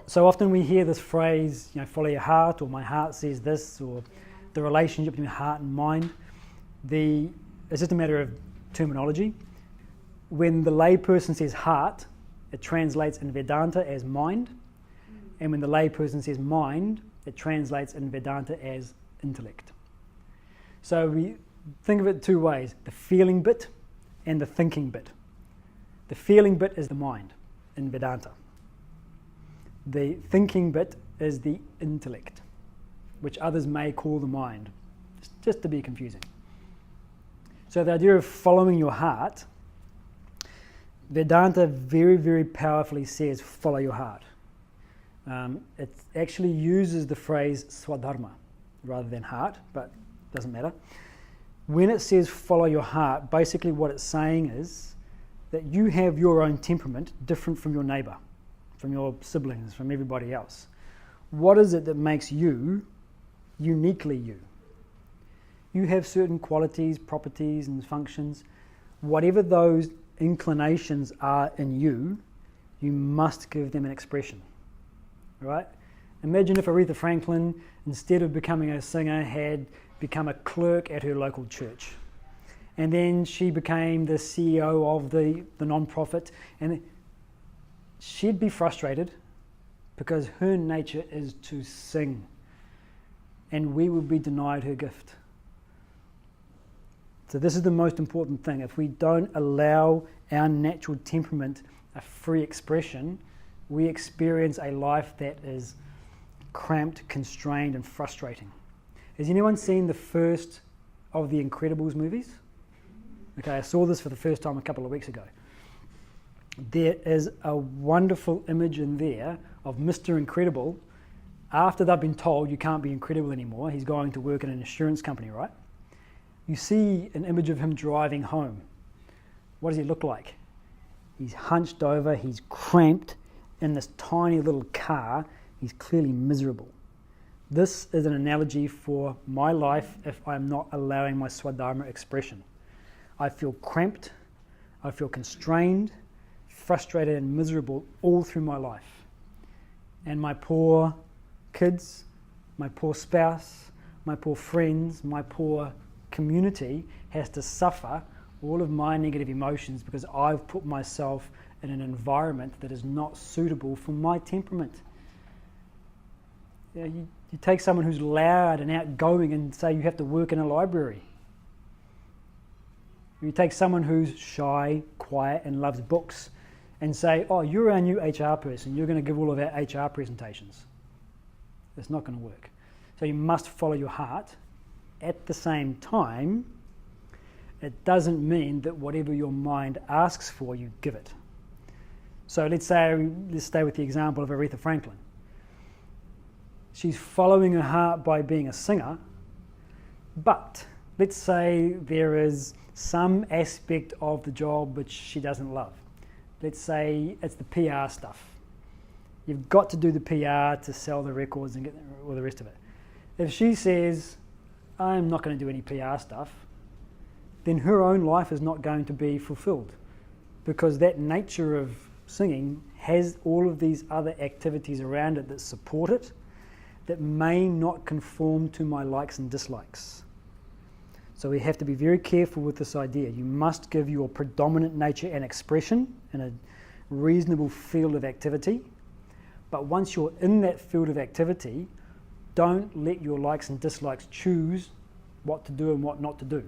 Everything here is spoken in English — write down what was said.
So often we hear this phrase, follow your heart, or my heart says this, or the relationship between heart and mind. It's just a matter of terminology. When the layperson says heart, it translates in Vedanta as mind. And when the layperson says mind, it translates in Vedanta as intellect. So we think of it two ways, the feeling bit and the thinking bit. The feeling bit is the mind in Vedanta. The thinking bit is the intellect, which others may call the mind, just to be confusing. So the idea of following your heart, Vedanta very, very powerfully says follow your heart. It actually uses the phrase swadharma rather than heart, but it doesn't matter. When it says follow your heart, basically what it's saying is that you have your own temperament different from your neighbour, from your siblings, from everybody else. What is it that makes you uniquely you? You have certain qualities, properties and functions. Whatever those inclinations are in you, you must give them an expression. Right? Imagine if Aretha Franklin, instead of becoming a singer, had become a clerk at her local church. And then she became the CEO of the non-profit, and she'd be frustrated because her nature is to sing, and we would be denied her gift. So this is the most important thing. If we don't allow our natural temperament a free expression, we experience a life that is cramped, constrained, and frustrating. Has anyone seen the first of the Incredibles movies? Okay, I saw this for the first time a couple of weeks ago. There is a wonderful image in there of Mr. Incredible. After they've been told you can't be incredible anymore, he's going to work in an insurance company, right? You see an image of him driving home. What does he look like? He's hunched over, he's cramped in this tiny little car. He's clearly miserable. This is an analogy for my life if I'm not allowing my swadharma expression. I feel cramped, I feel constrained, frustrated and miserable all through my life. And my poor kids, my poor spouse, my poor friends, my poor community has to suffer all of my negative emotions because I've put myself in an environment that is not suitable for my temperament. You take someone who's loud and outgoing and say you have to work in a library. You take someone who's shy, quiet and loves books and say, oh, you're our new HR person, you're going to give all of our HR presentations. It's not going to work. So you must follow your heart. At the same time, it doesn't mean that whatever your mind asks for, you give it. So let's stay with the example of Aretha Franklin. She's following her heart by being a singer, but let's say there is some aspect of the job which she doesn't love. Let's say it's the PR stuff. You've got to do the PR to sell the records and get all the rest of it. If she says, I'm not going to do any PR stuff, then her own life is not going to be fulfilled because that nature of singing has all of these other activities around it that support it that may not conform to my likes and dislikes. So we have to be very careful with this idea. You must give your predominant nature an expression in a reasonable field of activity, but once you're in that field of activity, don't let your likes and dislikes choose what to do and what not to do.